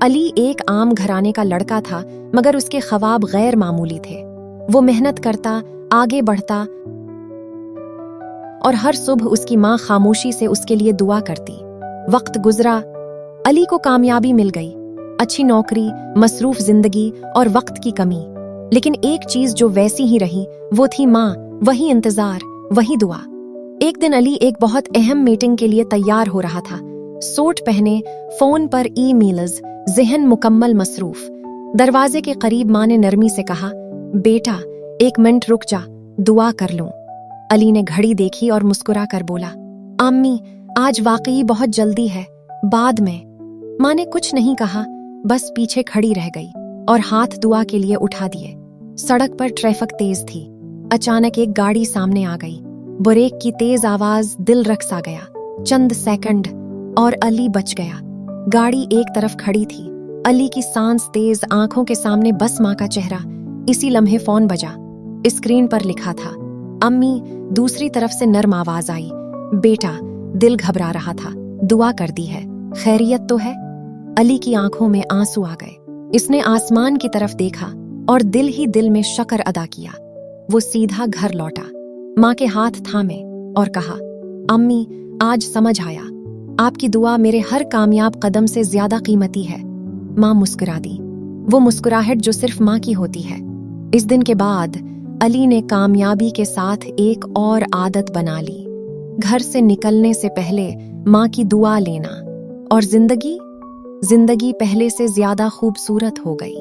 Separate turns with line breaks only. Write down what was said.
अली एक आम घराने का लड़का था, मगर उसके ख्वाब गैर मामूली थे। वो मेहनत करता, आगे बढ़ता और हर सुबह उसकी माँ खामोशी से उसके लिए दुआ करती। वक्त गुजरा, अली को कामयाबी मिल गई, अच्छी नौकरी, मसरूफ जिंदगी और वक्त की कमी। लेकिन एक चीज जो वैसी ही रही, वो थी माँ, वही इंतजार, वही दुआ। एक दिन अली एक बहुत अहम मीटिंग के लिए तैयार हो रहा था। सूट पहने, फोन पर ईमेल्स, ज़हन मुकम्मल मसरूफ। दरवाजे के करीब माँ ने नरमी से कहा, बेटा 1 मिनट रुक जा, दुआ कर लूं। अली ने घड़ी देखी और मुस्कुरा कर बोला, अम्मी आज वाकई बहुत जल्दी है, बाद में। माँ ने कुछ नहीं कहा, बस पीछे खड़ी रह गई और हाथ दुआ के लिए उठा दिए। सड़क पर ट्रैफिक तेज थी। अचानक एक गाड़ी सामने आ गई। ब्रेक की तेज आवाज दिल रख सा गया। चंद सेकंड और अली बच गया। गाड़ी एक तरफ खड़ी थी। अली की सांस तेज, आंखों के सामने बस माँ का चेहरा। इसी लम्हे फोन बजा। स्क्रीन पर लिखा था, अम्मी। दूसरी तरफ से नर्म आवाज आई, बेटा दिल घबरा रहा था, दुआ कर दी है, खैरियत तो है? अली की आंखों में आंसू आ गए। इसने आसमान की तरफ देखा और दिल ही दिल में शुक्र अदा किया। वो सीधा घर लौटा, माँ के हाथ थामे और कहा, अम्मी आज समझ आया, आपकी दुआ मेरे हर कामयाब कदम से ज्यादा कीमती है। माँ मुस्कुरा दी, वो मुस्कुराहट जो सिर्फ माँ की होती है। इस दिन के बाद अली ने कामयाबी के साथ एक और आदत बना ली, घर से निकलने से पहले माँ की दुआ लेना, और जिंदगी पहले से ज्यादा खूबसूरत हो गई।